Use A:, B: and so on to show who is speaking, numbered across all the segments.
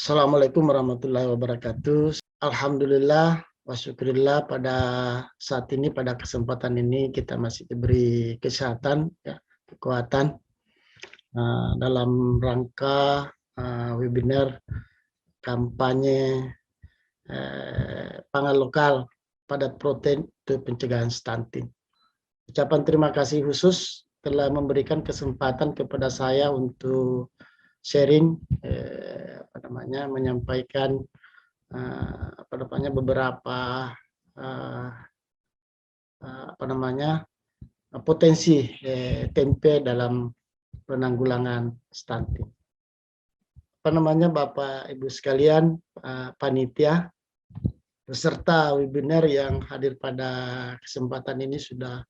A: Assalamualaikum warahmatullahi wabarakatuh. Alhamdulillah wa syukurillah pada saat ini, pada kesempatan ini kita masih diberi kesehatan, ya, kekuatan dalam rangka webinar kampanye pangan lokal padat protein untuk pencegahan stunting. Ucapan terima kasih khusus telah memberikan kesempatan kepada saya untuk sharing menyampaikan beberapa potensi tempe dalam penanggulangan stunting. Bapak Ibu sekalian, panitia peserta webinar yang hadir pada kesempatan ini sudah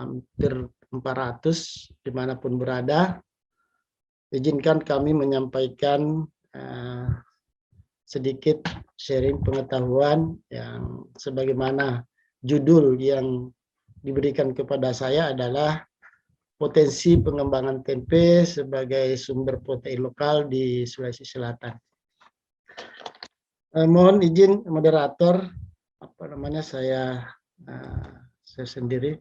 A: hampir 400 dimanapun berada. Izinkan kami menyampaikan sedikit sharing pengetahuan yang sebagaimana judul yang diberikan kepada saya adalah potensi pengembangan tempe sebagai sumber protein lokal di Sulawesi Selatan. Mohon izin moderator, saya sendiri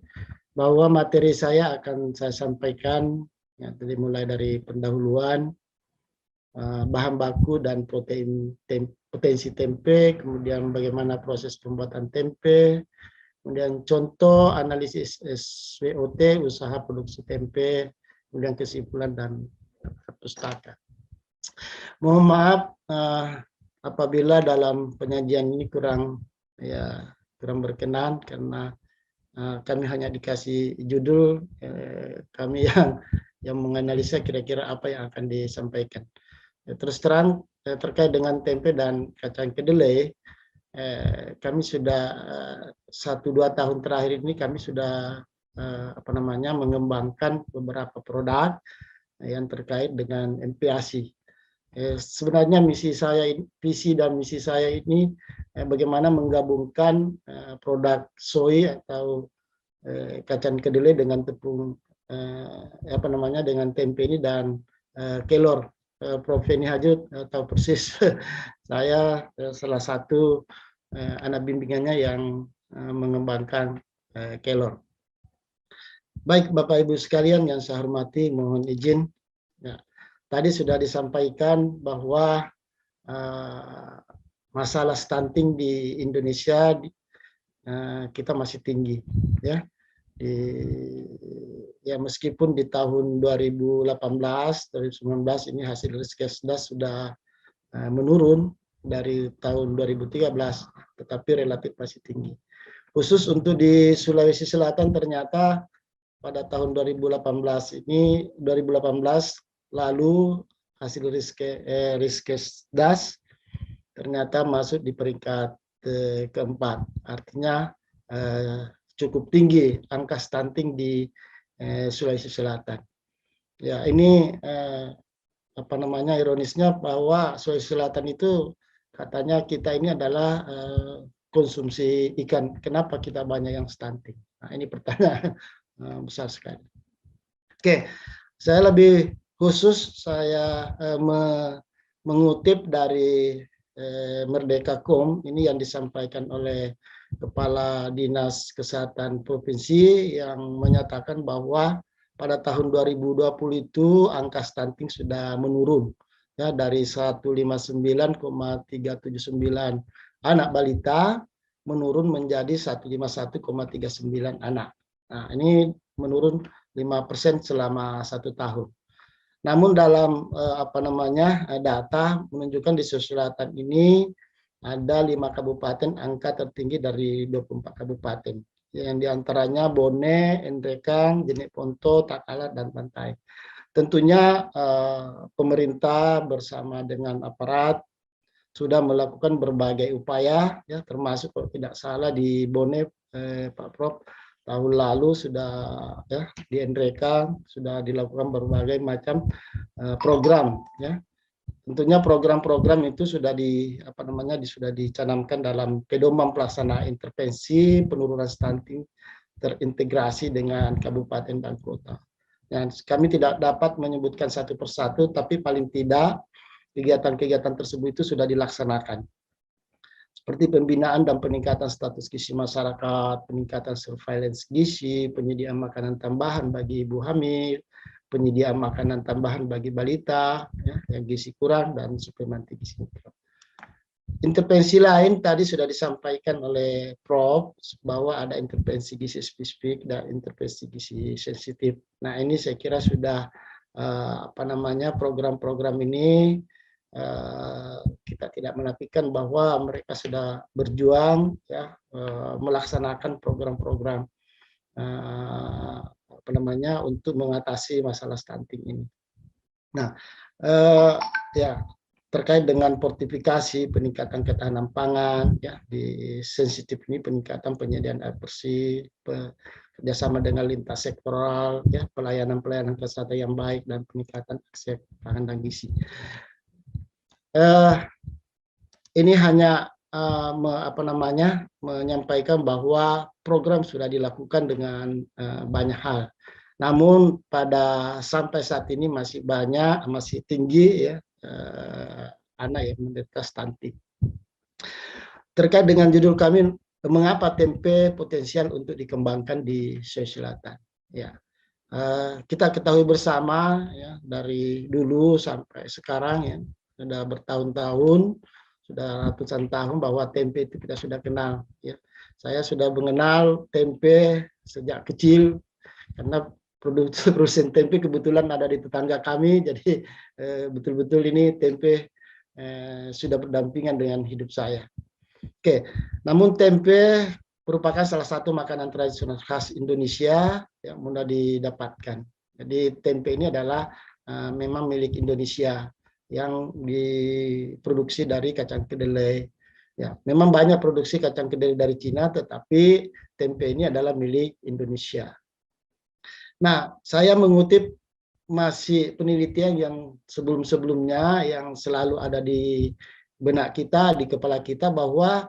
A: bahwa materi saya akan saya sampaikan ya, mulai dari pendahuluan, bahan baku dan potensi tempe, kemudian bagaimana proses pembuatan tempe, kemudian contoh analisis SWOT, usaha produksi tempe, kemudian kesimpulan dan pustaka. Mohon maaf apabila dalam penyajian ini kurang berkenan karena kami hanya dikasih judul, kami yang menganalisa kira-kira apa yang akan disampaikan. Terus terang terkait dengan tempe dan kacang kedelai, kami sudah 1-2 tahun terakhir ini kami sudah mengembangkan beberapa produk yang terkait dengan MPASI. Sebenarnya visi dan misi saya ini bagaimana menggabungkan produk soy atau kacang kedelai dengan tepung dengan tempe ini dan kelor. Prof. Feni Hajut tahu persis saya salah satu anak bimbingannya yang mengembangkan kelor. Baik Bapak Ibu sekalian yang saya hormati, mohon izin. Ya, tadi sudah disampaikan bahwa masalah stunting di Indonesia kita masih tinggi, ya. Meskipun di tahun 2018, 2019 ini hasil Riskesdas sudah menurun dari tahun 2013, tetapi relatif masih tinggi. Khusus untuk di Sulawesi Selatan ternyata pada tahun 2018 lalu hasil Riskesdas ternyata masuk di peringkat keempat, artinya cukup tinggi angka stunting di Sulawesi Selatan. Ya, ini ironisnya bahwa Sulawesi Selatan itu katanya kita ini adalah konsumsi ikan. Kenapa kita banyak yang stunting? Nah, ini pertanyaan besar sekali. Oke, saya lebih khusus mengutip dari Merdeka.com ini yang disampaikan oleh Kepala Dinas Kesehatan Provinsi yang menyatakan bahwa pada tahun 2020 itu angka stunting sudah menurun ya, dari 159,379 anak balita menurun menjadi 151,39 anak. Nah, ini menurun 5% selama 1 tahun. Namun dalam data menunjukkan di Sulawesi Selatan ini ada 5 kabupaten angka tertinggi dari 24 kabupaten. Yang diantaranya Bone, Endrekang, Jeneponto, Takalar, dan Pantai. Tentunya pemerintah bersama dengan aparat sudah melakukan berbagai upaya, ya, termasuk kalau tidak salah di Bone, Pak Prof, tahun lalu sudah ya di Endrekang sudah dilakukan berbagai macam program, ya. Tentunya program-program itu sudah sudah dicanamkan dalam pedoman pelaksana intervensi penurunan stunting terintegrasi dengan kabupaten dan kota. Dan kami tidak dapat menyebutkan satu persatu, tapi paling tidak kegiatan-kegiatan tersebut itu sudah dilaksanakan. Seperti pembinaan dan peningkatan status gizi masyarakat, peningkatan surveillance gizi, penyediaan makanan tambahan bagi ibu hamil, penyediaan makanan tambahan bagi balita ya, yang gizi kurang, dan suplemen gizi mikro. Intervensi lain tadi sudah disampaikan oleh Prof. bahwa ada intervensi gizi spesifik dan intervensi gizi sensitif. Nah, ini saya kira sudah program-program ini kita tidak menafikan bahwa mereka sudah berjuang ya melaksanakan program-program untuk mengatasi masalah stunting ini. Nah, ya terkait dengan fortifikasi, peningkatan ketahanan pangan, ya di sensitif ini peningkatan penyediaan air bersih, kerjasama dengan lintas sektoral, ya pelayanan kesehatan yang baik dan peningkatan akses pangan dan gizi. Ini hanya menyampaikan bahwa program sudah dilakukan dengan banyak hal. Namun sampai saat ini masih tinggi ya anak yang menderita stunting. Terkait dengan judul kami, mengapa tempe potensial untuk dikembangkan di Sulawesi Selatan? Ya, kita ketahui bersama ya dari dulu sampai sekarang ya sudah bertahun-tahun, sudah ratusan tahun bahwa tempe itu kita sudah kenal. Ya, saya sudah mengenal tempe sejak kecil karena produsen tempe kebetulan ada di tetangga kami, jadi betul-betul ini tempe sudah berdampingan dengan hidup saya. Oke, namun tempe merupakan salah satu makanan tradisional khas Indonesia yang mudah didapatkan. Jadi tempe ini adalah memang milik Indonesia yang diproduksi dari kacang kedelai. Ya, memang banyak produksi kacang kedelai dari Cina, tetapi tempe ini adalah milik Indonesia. Nah, saya mengutip masih penelitian yang sebelum-sebelumnya yang selalu ada di benak kita, di kepala kita, bahwa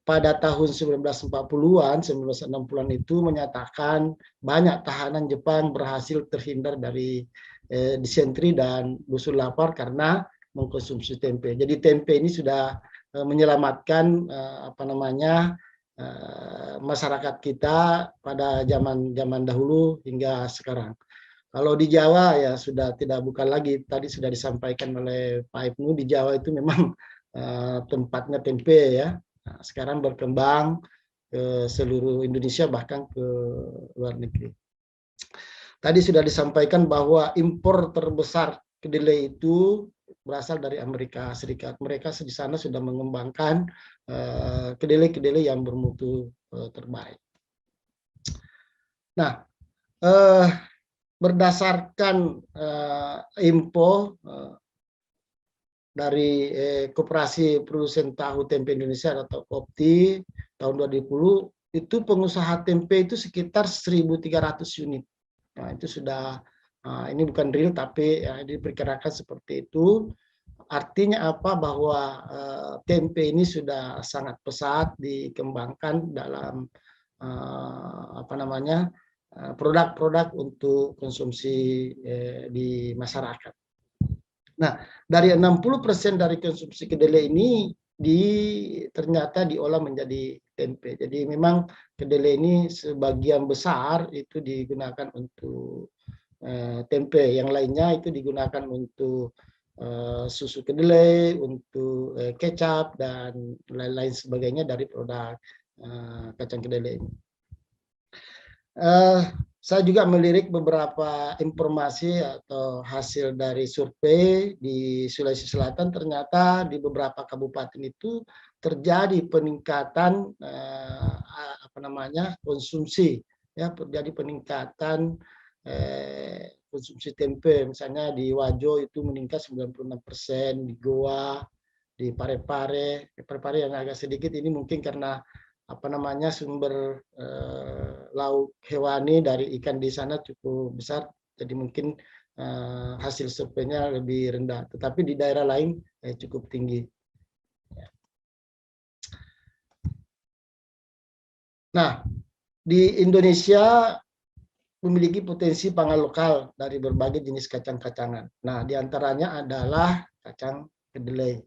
A: pada tahun 1940-an, 1960-an itu menyatakan banyak tahanan Jepang berhasil terhindar dari disentri dan busur lapar karena mengkonsumsi tempe. Jadi tempe ini sudah menyelamatkan masyarakat kita pada zaman dahulu hingga sekarang. Kalau di Jawa ya sudah bukan lagi, tadi sudah disampaikan oleh Pak Ibnu, di Jawa itu memang tempatnya tempe ya. Nah, sekarang berkembang ke seluruh Indonesia bahkan ke luar negeri. Tadi sudah disampaikan bahwa impor terbesar kedelai itu berasal dari Amerika Serikat. Mereka di sana sudah mengembangkan kedelai-kedelai yang bermutu terbaik. Nah, berdasarkan info dari Koperasi Produsen Tahu Tempe Indonesia atau KOPTI tahun 2020, itu pengusaha tempe itu sekitar 1.300 unit. Nah, itu sudah ini bukan real tapi ya, diperkirakan seperti itu. Artinya apa? Bahwa tempe ini sudah sangat pesat dikembangkan dalam produk-produk untuk konsumsi di masyarakat. Nah, dari 60% dari konsumsi kedelai ini ternyata diolah menjadi tempe. Jadi memang kedelai ini sebagian besar itu digunakan untuk tempe. Yang lainnya itu digunakan untuk susu kedelai, untuk kecap dan lain-lain sebagainya dari produk kacang kedelai ini. Saya juga melirik beberapa informasi atau hasil dari survei di Sulawesi Selatan. Ternyata di beberapa kabupaten itu terjadi peningkatan konsumsi, ya, terjadi peningkatan konsumsi tempe. Misalnya di Wajo itu meningkat 96%, di Goa, di Parepare yang agak sedikit ini mungkin karena sumber lauk hewani dari ikan di sana cukup besar, jadi mungkin hasil surveinya lebih rendah, tetapi di daerah lain cukup tinggi. Nah, di Indonesia memiliki potensi pangan lokal dari berbagai jenis kacang-kacangan. Nah, diantaranya adalah kacang kedelai.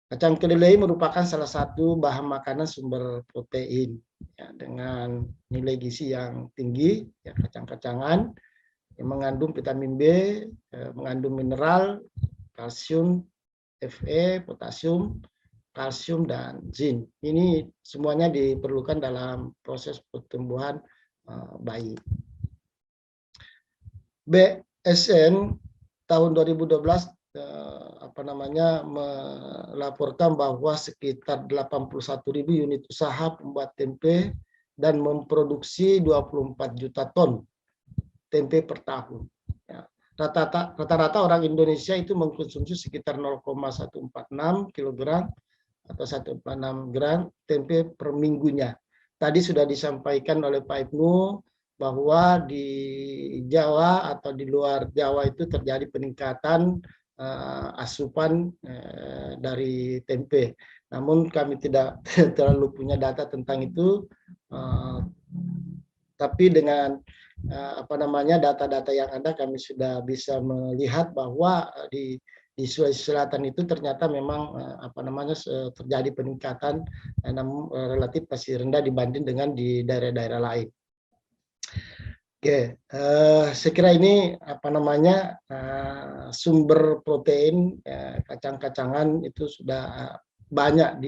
A: Kacang kedelai merupakan salah satu bahan makanan sumber protein ya, dengan nilai gizi yang tinggi, ya, kacang-kacangan yang mengandung vitamin B, mengandung mineral, kalsium, Fe, potasium, kalsium, dan zinc. Ini semuanya diperlukan dalam proses pertumbuhan bayi. BSN tahun 2012 melaporkan bahwa sekitar 81.000 unit usaha pembuat tempe dan memproduksi 24 juta ton tempe per tahun. Ya. Rata-rata orang Indonesia itu mengkonsumsi sekitar 0,146 kg atau 146 gram tempe per minggunya. Tadi sudah disampaikan oleh Pak Ibnu bahwa di Jawa atau di luar Jawa itu terjadi peningkatan asupan dari tempe. Namun kami tidak terlalu punya data tentang itu, tapi dengan data-data yang ada kami sudah bisa melihat bahwa di Sulawesi Selatan itu ternyata memang terjadi peningkatan, namun relatif masih rendah dibanding dengan di daerah-daerah lain. Oke, saya kira ini sumber protein kacang-kacangan itu sudah banyak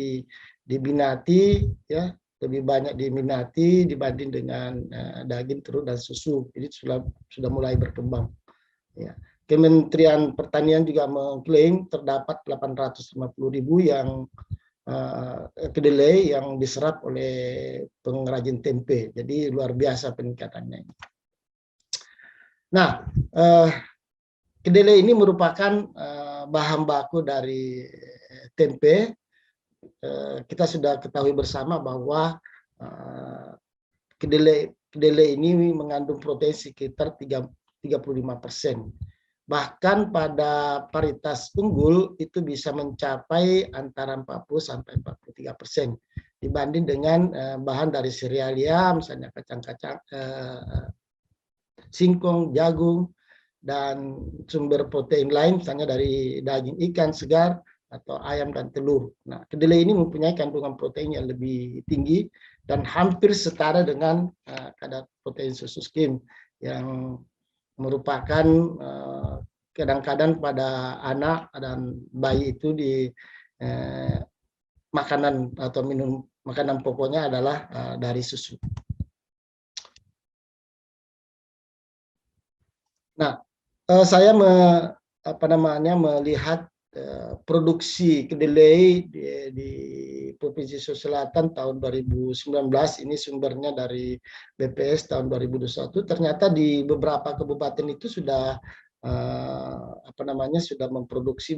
A: diminati, ya, lebih banyak diminati dibanding dengan daging, telur, dan susu. Jadi sudah mulai berkembang. Ya. Kementerian Pertanian juga mengklaim terdapat 850.000 yang kedelai yang diserap oleh pengrajin tempe. Jadi luar biasa peningkatannya. Nah, kedelai ini merupakan bahan baku dari tempe. Kita sudah ketahui bersama bahwa kedelai ini mengandung protein sekitar 35%. Bahkan pada paritas unggul itu bisa mencapai antara 40 sampai 43% dibanding dengan bahan dari serealia, misalnya kacang-kacang, singkong, jagung, dan sumber protein lain, misalnya dari daging ikan segar atau ayam dan telur. Nah, kedelai ini mempunyai kandungan protein yang lebih tinggi dan hampir setara dengan kadar protein susu skim yang merupakan kadang-kadang pada anak dan bayi itu di makanan atau minum makanan pokoknya adalah dari susu. Nah, saya melihat produksi kedelai di Provinsi Sulawesi Selatan tahun 2019, ini sumbernya dari BPS tahun 2021. Ternyata di beberapa kabupaten itu sudah sudah memproduksi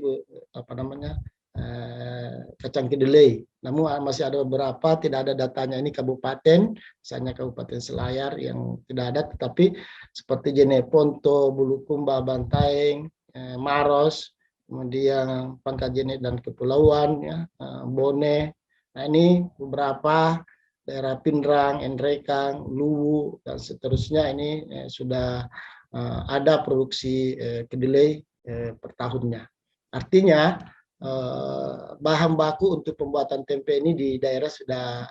A: kacang kedelai. Namun masih ada beberapa tidak ada datanya. Ini kabupaten, misalnya Kabupaten Selayar yang tidak ada, tetapi seperti Jeneponto, Bulukumba, Bantaeng, Maros, kemudian Pangkajene dan Kepulauan, ya, Bone. Nah, ini beberapa daerah Pindrang, Enrekang, Luwu, dan seterusnya ini sudah ada produksi kedelai per tahunnya. Artinya bahan baku untuk pembuatan tempe ini di daerah sudah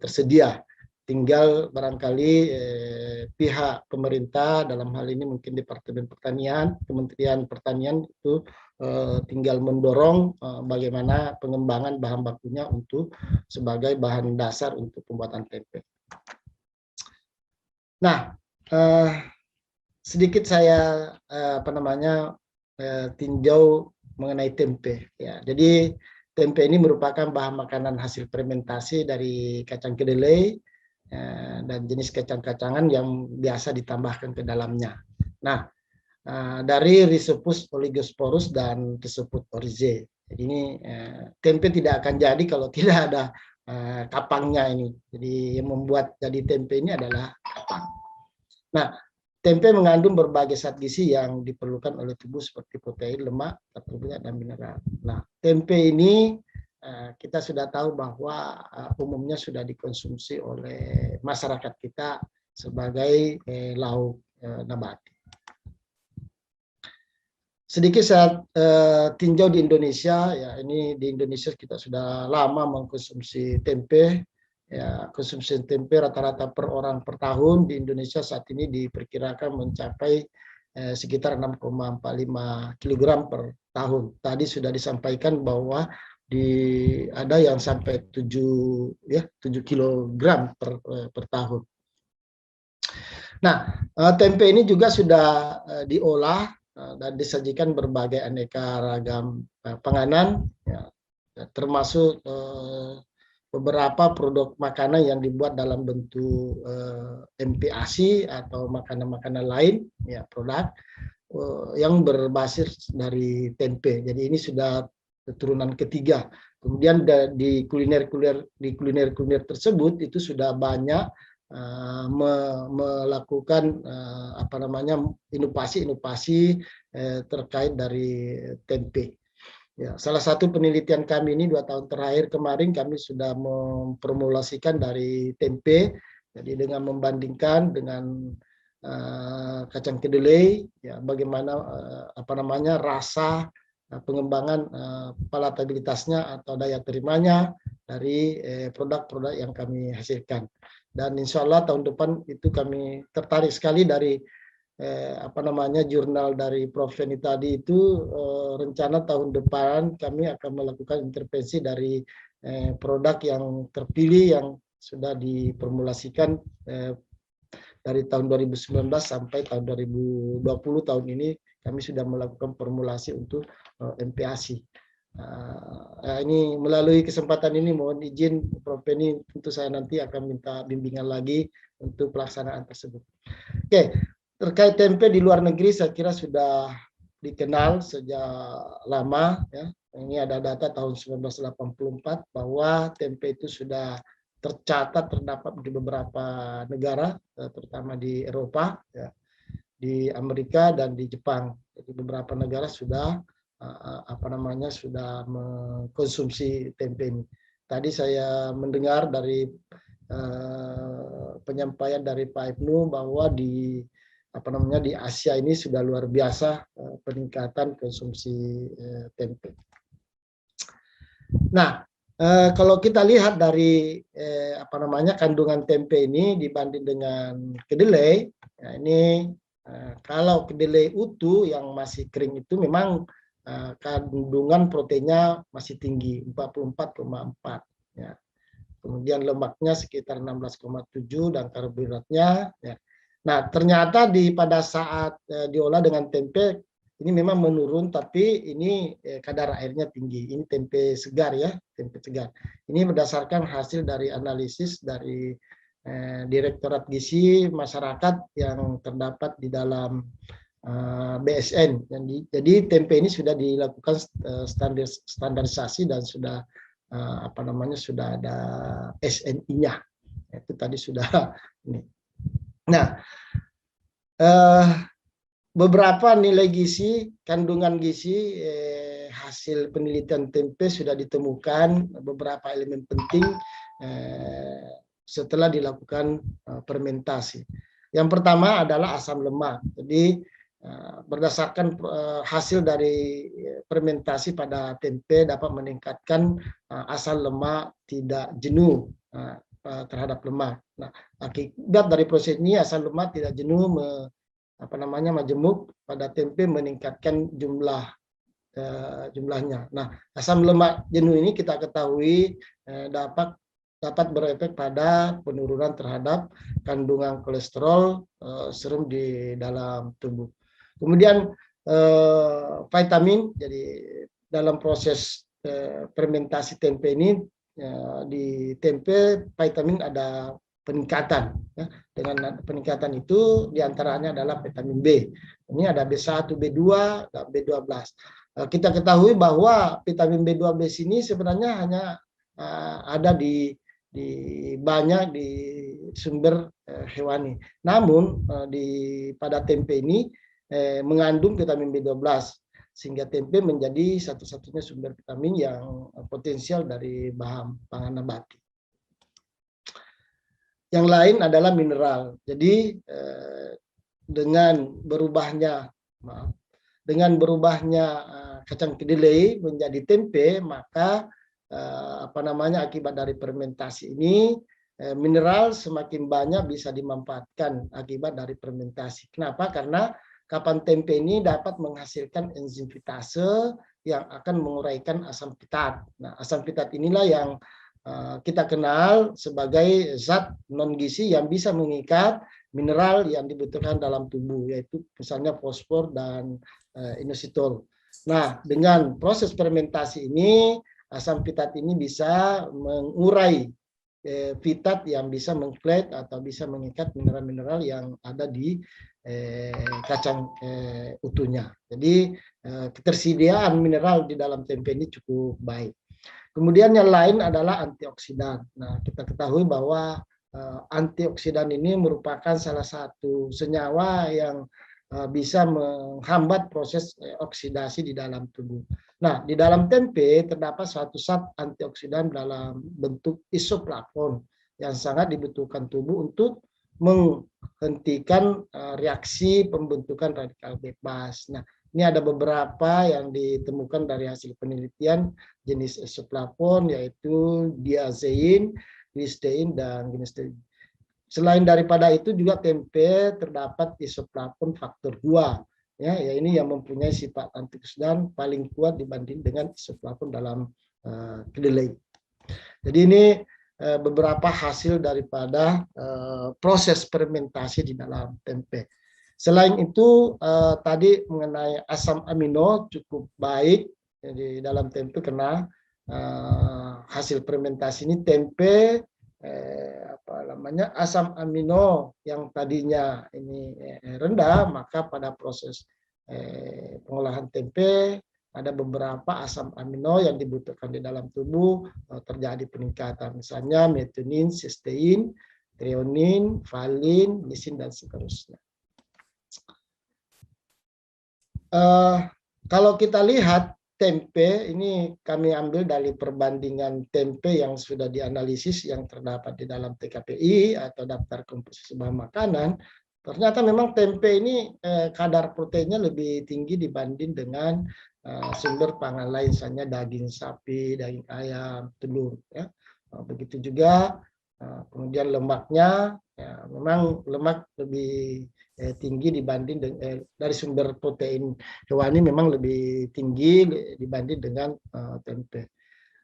A: tersedia. Tinggal barangkali pihak pemerintah, dalam hal ini mungkin Departemen Pertanian, Kementerian Pertanian itu tinggal mendorong bagaimana pengembangan bahan bakunya untuk sebagai bahan dasar untuk pembuatan tempe. Nah, sedikit saya tinjau mengenai tempe. Ya, jadi tempe ini merupakan bahan makanan hasil fermentasi dari kacang kedelai dan jenis kacang-kacangan yang biasa ditambahkan ke dalamnya. Nah, dari Rhizopus oligosporus dan Rhizopus oryzae. Jadi ini tempe tidak akan jadi kalau tidak ada kapangnya ini. Jadi yang membuat jadi tempe ini adalah kapang. Nah, tempe mengandung berbagai zat gizi yang diperlukan oleh tubuh seperti protein, lemak, karbohidrat, dan mineral. Nah, tempe ini kita sudah tahu bahwa umumnya sudah dikonsumsi oleh masyarakat kita sebagai lauk nabati. Sedikit saya tinjau di Indonesia, ya ini di Indonesia kita sudah lama mengkonsumsi tempe. Ya, konsumsi tempe rata-rata per orang per tahun di Indonesia saat ini diperkirakan mencapai sekitar 6,45 kg per tahun. Tadi sudah disampaikan bahwa ada yang sampai 7 kilogram per tahun. Nah, tempe ini juga sudah diolah dan disajikan berbagai aneka ragam panganan, ya, termasuk beberapa produk makanan yang dibuat dalam bentuk MPASI atau makanan-makanan lain, ya, produk yang berbasis dari tempe. Jadi ini sudah keturunan ketiga. Kemudian di kuliner tersebut itu sudah banyak melakukan inovasi-inovasi terkait dari tempe. Ya, salah satu penelitian kami ini 2 tahun terakhir kemarin kami sudah memformulasikan dari tempe, jadi dengan membandingkan dengan kacang kedelai, ya, bagaimana rasa pengembangan palatabilitasnya atau daya terimanya dari produk-produk yang kami hasilkan. Dan insya Allah tahun depan itu kami tertarik sekali dari jurnal dari Prof. Feni tadi itu, rencana tahun depan kami akan melakukan intervensi dari produk yang terpilih yang sudah diformulasikan dari tahun 2019 sampai tahun 2020 tahun ini kami sudah melakukan formulasi untuk MPASI. Ini melalui kesempatan ini mohon izin Prof. Feni, tentu saya nanti akan minta bimbingan lagi untuk pelaksanaan tersebut. Oke, terkait tempe di luar negeri saya kira sudah dikenal sejak lama, ya. Ini ada data tahun 1984 bahwa tempe itu sudah tercatat terdapat di beberapa negara, terutama di Eropa, ya, di Amerika dan di Jepang. Jadi beberapa negara sudah sudah mengkonsumsi tempe ini. Tadi saya mendengar dari penyampaian dari Pak Ibnu bahwa di Asia ini sudah luar biasa peningkatan konsumsi tempe. Nah, kalau kita lihat dari kandungan tempe ini dibanding dengan kedelai, ya ini kalau kedelai utuh yang masih kering itu memang kandungan proteinnya masih tinggi 44,4, ya. Kemudian lemaknya sekitar 16,7 dan karbohidratnya, ya. Nah, ternyata pada saat diolah dengan tempe ini memang menurun, tapi ini kadar airnya tinggi. Ini tempe segar, ya, tempe segar. Ini berdasarkan hasil dari analisis dari Direktorat Gizi Masyarakat yang terdapat di dalam BSN. Jadi tempe ini sudah dilakukan standarisasi dan sudah sudah ada SNI-nya. Itu tadi sudah ini. Nah, beberapa nilai gizi, kandungan gizi hasil penelitian tempe sudah ditemukan beberapa elemen penting setelah dilakukan fermentasi. Yang pertama adalah asam lemak. Jadi berdasarkan hasil dari fermentasi pada tempe dapat meningkatkan asam lemak tidak jenuh terhadap lemak. Nah, akibat dari proses ini asam lemak tidak jenuh majemuk pada tempe meningkatkan jumlahnya. Nah, asam lemak jenuh ini kita ketahui dapat berefek pada penurunan terhadap kandungan kolesterol serum di dalam tubuh. Kemudian vitamin, jadi dalam proses fermentasi tempe ini di tempe vitamin ada peningkatan, ya. Dengan peningkatan itu diantaranya adalah vitamin B. Ini ada B1, B2, dan B12. Kita ketahui bahwa vitamin B12 ini sebenarnya hanya ada banyak di sumber hewani. Namun pada tempe ini mengandung vitamin B12 sehingga tempe menjadi satu-satunya sumber vitamin yang potensial dari bahan pangan nabati. Yang lain adalah mineral. Jadi dengan berubahnya dengan berubahnya kacang kedelai menjadi tempe, maka akibat dari fermentasi ini mineral semakin banyak bisa dimanfaatkan akibat dari fermentasi. Kenapa? Karena kapan tempe ini dapat menghasilkan enzim fitase yang akan menguraikan asam pitat. Nah, asam pitat inilah yang kita kenal sebagai zat non gizi yang bisa mengikat mineral yang dibutuhkan dalam tubuh, yaitu misalnya fosfor dan inositol. Nah, dengan proses fermentasi ini, asam pitat ini bisa mengurai pitat yang bisa mengklet atau bisa mengikat mineral-mineral yang ada di kacang utuhnya. Jadi ketersediaan mineral di dalam tempe ini cukup baik. Kemudian yang lain adalah antioksidan. Nah, kita ketahui bahwa antioksidan ini merupakan salah satu senyawa yang bisa menghambat proses oksidasi di dalam tubuh. Nah, di dalam tempe terdapat suatu zat antioksidan dalam bentuk isoflavon yang sangat dibutuhkan tubuh untuk menghentikan reaksi pembentukan radikal bebas. Nah, ini ada beberapa yang ditemukan dari hasil penelitian jenis isoflavon, yaitu diazein, listein, dan genistein. Selain daripada itu juga tempe terdapat isoflavon faktor 2. Ya ini yang mempunyai sifat antioksidan paling kuat dibanding dengan isoflavon dalam kedelai. Jadi ini beberapa hasil daripada proses fermentasi di dalam tempe. Selain itu tadi mengenai asam amino cukup baik di dalam tempe karena hasil fermentasi ini tempe asam amino yang tadinya ini rendah, maka pada proses pengolahan tempe ada beberapa asam amino yang dibutuhkan di dalam tubuh terjadi peningkatan, misalnya methionin, cystein, threonine, valin, lisin, dan seterusnya. Kalau kita lihat tempe ini kami ambil dari perbandingan tempe yang sudah dianalisis yang terdapat di dalam TKPI atau daftar komposisi bahan makanan. Ternyata memang tempe ini kadar proteinnya lebih tinggi dibanding dengan sumber pangan lain, misalnya daging sapi, daging ayam, telur. Ya. Begitu juga kemudian lemaknya, ya, memang lemak lebih tinggi dibanding dari sumber protein hewani memang lebih tinggi dibanding dengan tempe.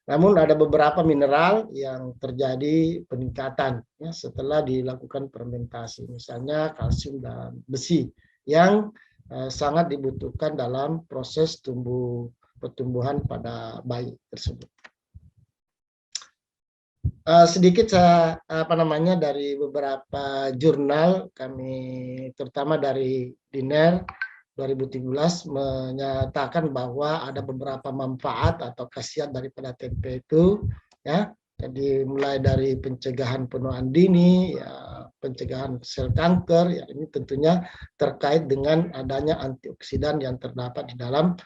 A: Namun ada beberapa mineral yang terjadi peningkatan ya, setelah dilakukan fermentasi, misalnya kalsium dan besi yang sangat dibutuhkan dalam proses pertumbuhan pada bayi tersebut. Sedikit saya dari beberapa jurnal kami, terutama dari DINER 2017, menyatakan bahwa ada beberapa manfaat atau khasiat daripada tempe itu, ya. Jadi mulai dari pencegahan penuaan dini, ya, pencegahan sel kanker, ya ini tentunya terkait dengan adanya antioksidan yang terdapat di dalam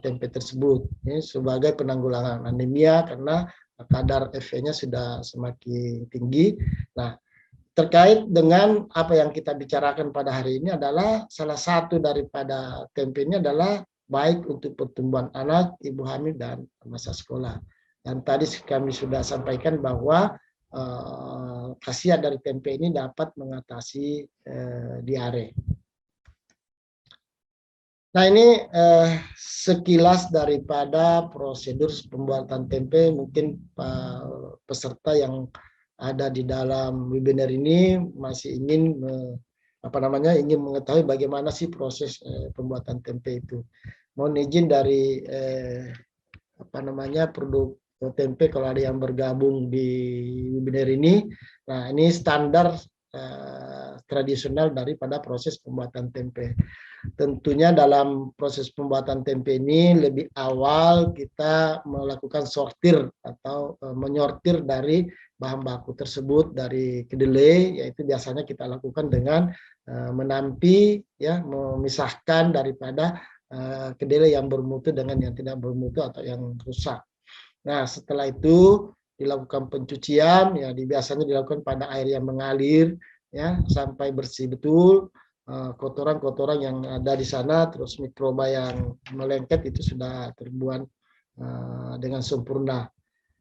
A: tempe tersebut. Ini sebagai penanggulangan anemia karena kadar Fe-nya sudah semakin tinggi. Nah, terkait dengan apa yang kita bicarakan pada hari ini adalah salah satu daripada tempe ini adalah baik untuk pertumbuhan anak, ibu hamil, dan masa sekolah. Dan tadi kami sudah sampaikan bahwa khasiat dari tempe ini dapat mengatasi diare. Nah, ini sekilas daripada prosedur pembuatan tempe. Mungkin peserta yang ada di dalam webinar ini masih ingin ingin mengetahui bagaimana sih proses pembuatan tempe itu. Mohon izin dari produk tempe kalau ada yang bergabung di webinar ini. Nah, ini standar tradisional daripada proses pembuatan tempe. Tentunya dalam proses pembuatan tempe ini lebih awal kita melakukan sortir atau menyortir dari bahan baku tersebut dari kedelai, yaitu biasanya kita lakukan dengan menampi, ya, memisahkan daripada kedelai yang bermutu dengan yang tidak bermutu atau yang rusak. Nah, setelah itu dilakukan pencucian, ya biasanya dilakukan pada air yang mengalir, ya, sampai bersih betul. kotoran-kotoran yang ada di sana, terus mikroba yang melengket itu sudah terbuang dengan sempurna.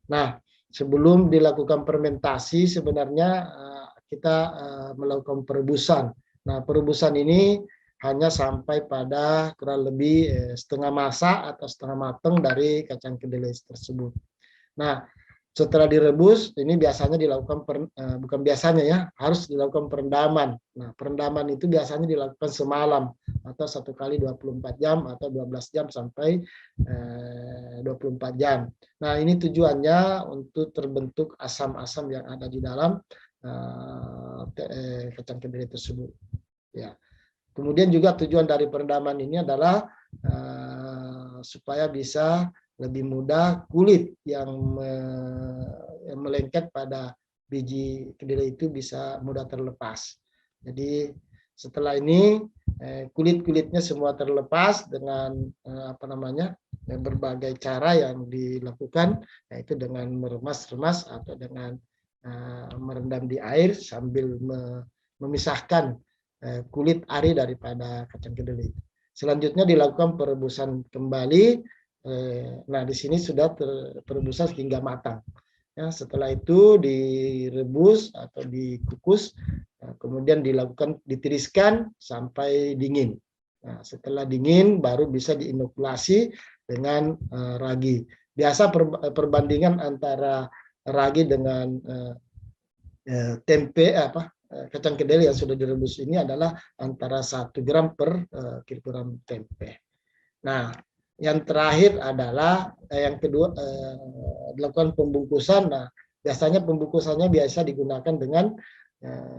A: Nah, sebelum dilakukan fermentasi sebenarnya kita melakukan perebusan. Nah, perebusan ini hanya sampai pada kurang lebih setengah masak atau setengah matang dari kacang kedelai tersebut. Nah, setelah direbus, ini biasanya dilakukan bukan biasanya ya, harus dilakukan perendaman. Nah, perendaman itu biasanya dilakukan semalam atau 1 kali 24 jam atau 12 jam sampai 24 jam. Nah, ini tujuannya untuk terbentuk asam-asam yang ada di dalam kacang kedelai tersebut. Ya. Kemudian juga tujuan dari perendaman ini adalah supaya bisa lebih mudah kulit yang melengket pada biji kedelai itu bisa mudah terlepas. Jadi setelah ini kulit-kulitnya semua terlepas dengan berbagai cara yang dilakukan, yaitu dengan meremas-remas atau dengan merendam di air sambil memisahkan kulit ari daripada kacang kedelai. Selanjutnya dilakukan perebusan kembali. Nah, di sini sudah perebusan hingga matang. Ya, setelah itu direbus atau dikukus, kemudian ditiriskan sampai dingin. Nah, setelah dingin baru bisa diinokulasi dengan ragi. Biasa perbandingan antara ragi dengan tempe kacang kedelai yang sudah direbus ini adalah antara 1 gram per kilogram tempe. Nah, yang terakhir adalah yang kedua dilakukan pembungkusan. Nah, biasanya pembungkusannya biasa digunakan dengan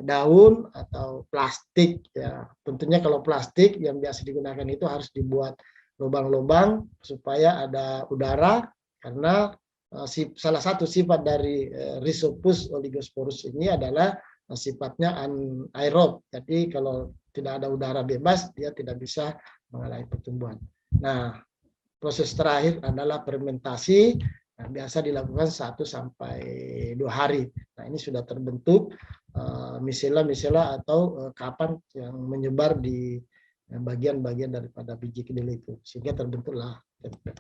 A: daun atau plastik ya. Tentunya kalau plastik yang biasa digunakan itu harus dibuat lubang-lubang supaya ada udara, karena salah satu sifat dari Rhizopus oligosporus ini adalah sifatnya anaerob. Jadi kalau tidak ada udara bebas, dia tidak bisa mengalami pertumbuhan. Nah, proses terakhir adalah fermentasi. Nah, biasa dilakukan 1 sampai 2 hari. Nah, ini sudah terbentuk misela-misela atau kapan yang menyebar di bagian-bagian daripada biji kedelai itu, sehingga terbentuklah tempe.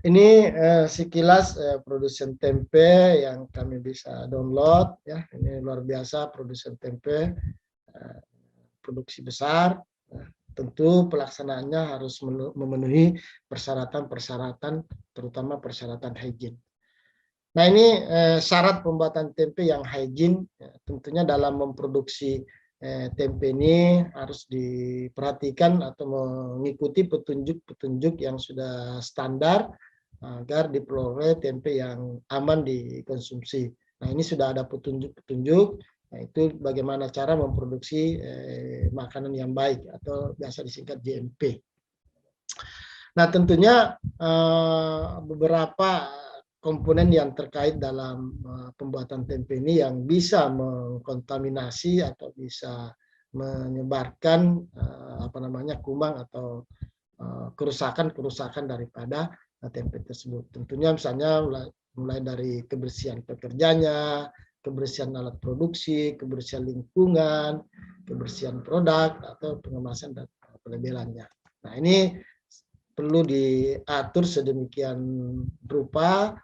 A: Ini sekilas produsen tempe yang kami bisa download ya. Ini luar biasa produsen tempe, produksi besar. Tentu pelaksanaannya harus memenuhi persyaratan-persyaratan, terutama persyaratan hygiene. Nah, ini syarat pembuatan tempe yang hygiene. Tentunya dalam memproduksi tempe ini harus diperhatikan atau mengikuti petunjuk-petunjuk yang sudah standar agar diperoleh tempe yang aman dikonsumsi. Nah, ini sudah ada petunjuk-petunjuk, yaitu bagaimana cara memproduksi makanan yang baik atau biasa disingkat GMP. Nah, tentunya beberapa komponen yang terkait dalam pembuatan tempe ini yang bisa mengkontaminasi atau bisa menyebarkan kuman atau kerusakan daripada tempe tersebut. Tentunya misalnya mulai dari kebersihan pekerjanya, kebersihan alat produksi, kebersihan lingkungan, kebersihan produk atau pengemasan dan pelabelannya. Nah, ini perlu diatur sedemikian rupa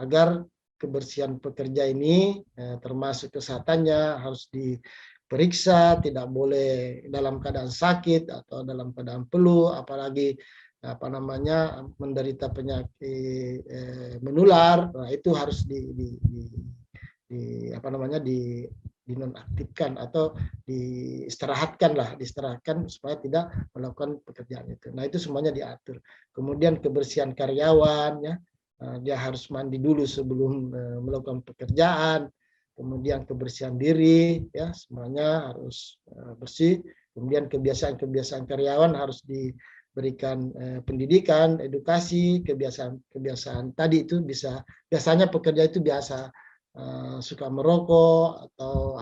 A: agar kebersihan pekerja ini termasuk kesehatannya harus diperiksa, tidak boleh dalam keadaan sakit atau dalam keadaan flu, apalagi menderita penyakit menular. Nah, itu harus dinonaktifkan atau diistirahatkan supaya tidak melakukan pekerjaan itu. Nah, itu semuanya diatur. Kemudian kebersihan karyawan ya, dia harus mandi dulu sebelum melakukan pekerjaan. Kemudian kebersihan diri ya, semuanya harus bersih. Kemudian kebiasaan karyawan harus diberikan pendidikan, edukasi, kebiasaan tadi itu biasanya pekerja itu biasa suka merokok atau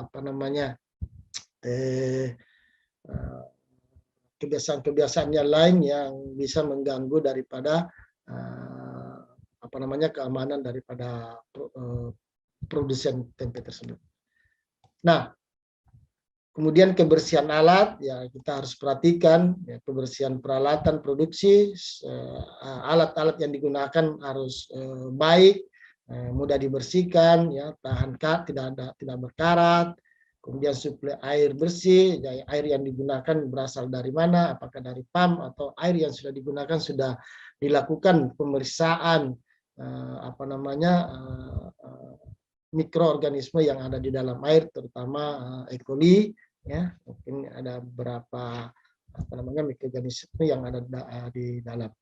A: kebiasaan-kebiasaan yang lain yang bisa mengganggu daripada keamanan daripada produsen tempe tersebut. Nah, Kemudian kebersihan alat, ya kita harus perhatikan ya, kebersihan peralatan produksi, alat-alat yang digunakan harus baik, mudah dibersihkan, ya tahan tidak berkarat. Kemudian suplai air bersih, ya, air yang digunakan berasal dari mana, apakah dari pump atau air yang sudah digunakan sudah dilakukan pemeriksaan mikroorganisme yang ada di dalam air, terutama E. coli, ya mungkin ada beberapa mikroorganisme yang ada di dalam.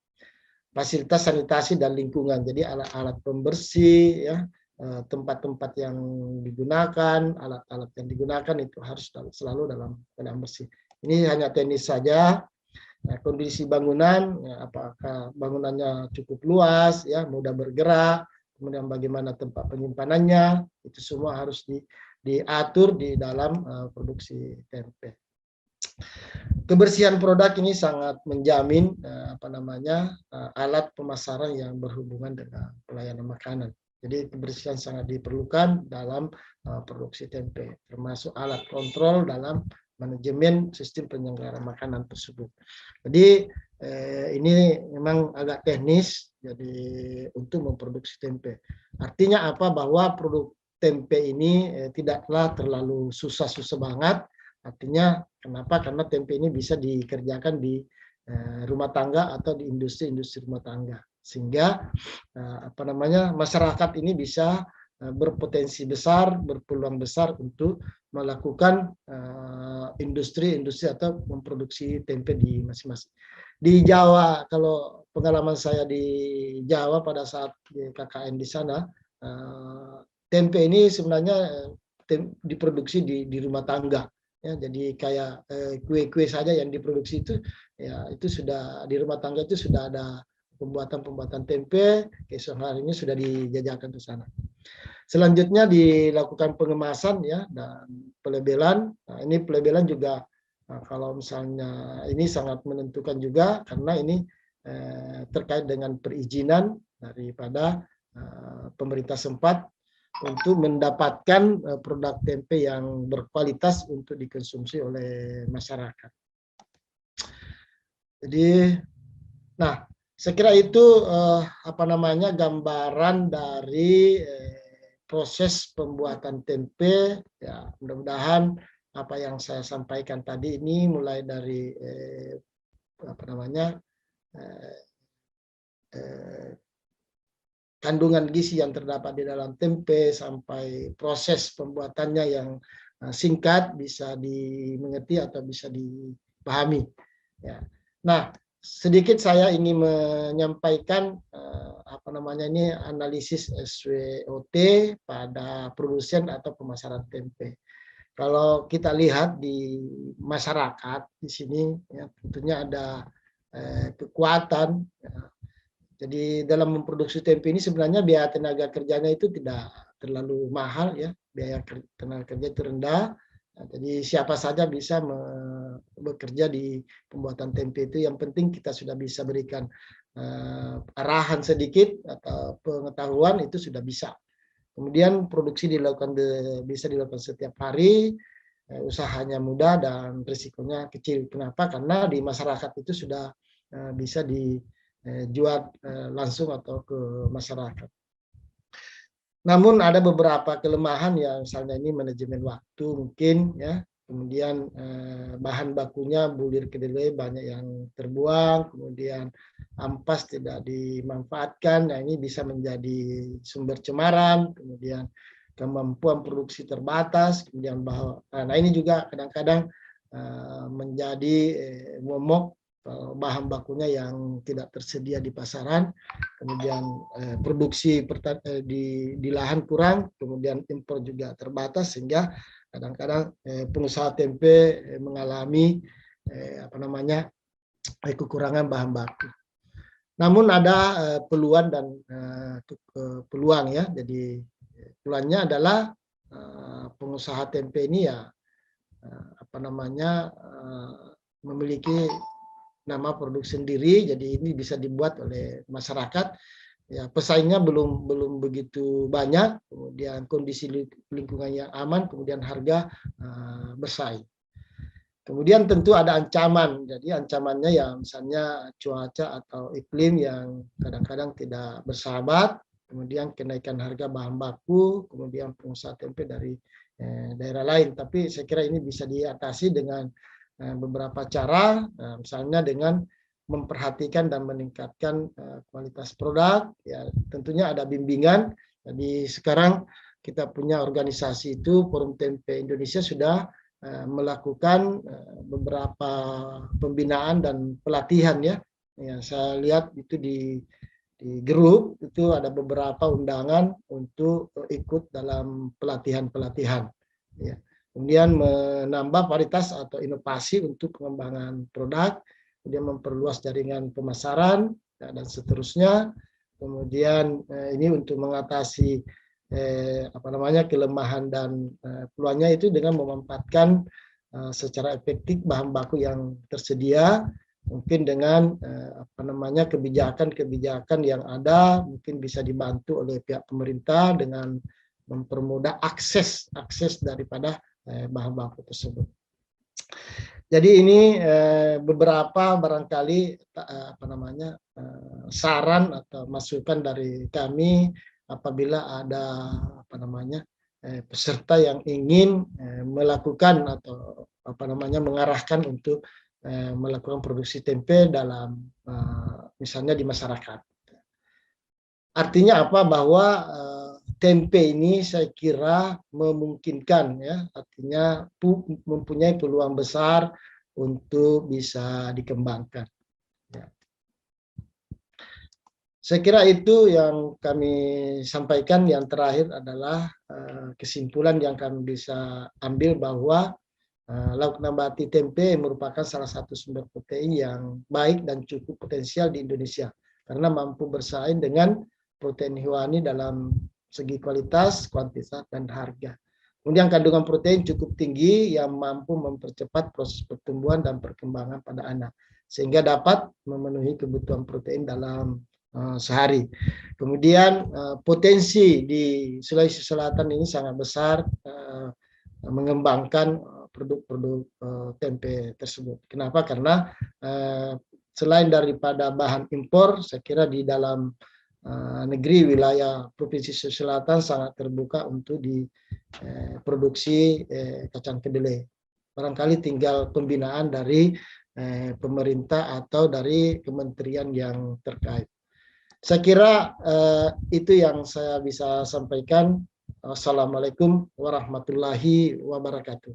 A: Fasilitas sanitasi dan lingkungan, jadi alat-alat pembersih, ya tempat-tempat yang digunakan, alat-alat yang digunakan itu harus selalu dalam keadaan bersih. Ini hanya teknis saja. Nah, kondisi bangunan, ya, apakah bangunannya cukup luas, ya mudah bergerak, kemudian bagaimana tempat penyimpanannya, itu semua harus diatur di dalam produksi tempe. Kebersihan produk ini sangat menjamin alat pemasaran yang berhubungan dengan pelayanan makanan. Jadi kebersihan sangat diperlukan dalam produksi tempe, termasuk alat kontrol dalam manajemen sistem penyelenggaraan makanan tersebut. Jadi ini memang agak teknis, jadi untuk memproduksi tempe. Artinya apa? Bahwa produk tempe ini tidaklah terlalu susah-susah banget. Artinya kenapa? Karena tempe ini bisa dikerjakan di rumah tangga atau di industri-industri rumah tangga, sehingga masyarakat ini bisa berpotensi besar, berpeluang besar untuk melakukan industri-industri atau memproduksi tempe di masing-masing. Di Jawa, kalau pengalaman saya di Jawa pada saat KKN di sana, tempe ini sebenarnya diproduksi di rumah tangga. Ya, jadi kayak kue-kue saja yang diproduksi itu, ya itu sudah di rumah tangga itu sudah ada pembuatan tempe, keesokan harinya sudah dijajakan ke sana. Selanjutnya dilakukan pengemasan, ya, dan pelebelan. Nah, ini pelebelan juga kalau misalnya ini sangat menentukan juga, karena ini terkait dengan perizinan daripada pemerintah sempat untuk mendapatkan produk tempe yang berkualitas untuk dikonsumsi oleh masyarakat. Jadi, nah, saya kira itu gambaran dari proses pembuatan tempe. Ya, mudah-mudahan apa yang saya sampaikan tadi ini mulai dari kandungan gizi yang terdapat di dalam tempe sampai proses pembuatannya yang singkat bisa dimengerti atau bisa dipahami. Ya. Nah, sedikit saya ingin menyampaikan ini analisis SWOT pada produsen atau pemasaran tempe. Kalau kita lihat di masyarakat di sini, ya, tentunya ada kekuatan. Ya. Jadi dalam memproduksi tempe ini sebenarnya biaya tenaga kerjanya itu tidak terlalu mahal, ya, biaya tenaga kerja itu rendah. Nah, jadi siapa saja bisa bekerja di pembuatan tempe itu. Yang penting kita sudah bisa berikan arahan sedikit atau pengetahuan, itu sudah bisa. Kemudian produksi bisa dilakukan setiap hari, usahanya mudah dan risikonya kecil. Kenapa? Karena di masyarakat itu sudah bisa dijual langsung atau ke masyarakat. Namun ada beberapa kelemahan, ya, misalnya ini manajemen waktu mungkin, ya. Kemudian bahan bakunya bulir kedelai banyak yang terbuang, kemudian ampas tidak dimanfaatkan. Nah, ini bisa menjadi sumber cemaran. Kemudian kemampuan produksi terbatas. Kemudian nah ini juga kadang-kadang menjadi momok, bahan bakunya yang tidak tersedia di pasaran, kemudian produksi di lahan kurang, kemudian impor juga terbatas, sehingga kadang-kadang pengusaha tempe mengalami kekurangan bahan baku. Namun ada peluang dan peluang, ya. Jadi peluangnya adalah pengusaha tempe ini, ya, memiliki nama produk sendiri, jadi ini bisa dibuat oleh masyarakat. Ya, pesaingnya belum begitu banyak, kemudian kondisi lingkungan yang aman, kemudian harga bersaing. Kemudian tentu ada ancaman, jadi ancamannya ya misalnya cuaca atau iklim yang kadang-kadang tidak bersahabat, kemudian kenaikan harga bahan baku, kemudian pengusaha tempe dari daerah lain. Tapi saya kira ini bisa diatasi dengan beberapa cara, misalnya dengan memperhatikan dan meningkatkan kualitas produk. Ya, tentunya ada bimbingan. Jadi sekarang kita punya organisasi itu, Forum Tempe Indonesia sudah melakukan beberapa pembinaan dan pelatihan ya. Ya, saya lihat itu di grup itu ada beberapa undangan untuk ikut dalam pelatihan-pelatihan. Ya. Kemudian menambah varietas atau inovasi untuk pengembangan produk, kemudian memperluas jaringan pemasaran ya, dan seterusnya. Kemudian ini untuk mengatasi kelemahan dan peluangnya itu dengan memanfaatkan secara efektif bahan baku yang tersedia, mungkin dengan kebijakan-kebijakan yang ada mungkin bisa dibantu oleh pihak pemerintah dengan mempermudah akses daripada bahan baku tersebut. Jadi ini beberapa barangkali saran atau masukan dari kami apabila ada peserta yang ingin melakukan atau mengarahkan untuk melakukan produksi tempe dalam misalnya di masyarakat. Artinya apa? Bahwa tempe ini saya kira memungkinkan ya, artinya mempunyai peluang besar untuk bisa dikembangkan. Ya. Saya kira itu yang kami sampaikan. Yang terakhir adalah kesimpulan yang kami bisa ambil bahwa lauk nabati tempe merupakan salah satu sumber protein yang baik dan cukup potensial di Indonesia karena mampu bersaing dengan protein hewani dalam segi kualitas, kuantitas, dan harga. Kemudian kandungan protein cukup tinggi yang mampu mempercepat proses pertumbuhan dan perkembangan pada anak sehingga dapat memenuhi kebutuhan protein dalam sehari. Kemudian potensi di Sulawesi Selatan ini sangat besar mengembangkan produk-produk tempe tersebut. Kenapa? Karena selain daripada bahan impor, saya kira di dalam negeri wilayah Provinsi Sulawesi Selatan sangat terbuka untuk diproduksi kacang kedelai. Barangkali tinggal pembinaan dari pemerintah atau dari kementerian yang terkait. Saya kira itu yang saya bisa sampaikan. Assalamualaikum warahmatullahi wabarakatuh.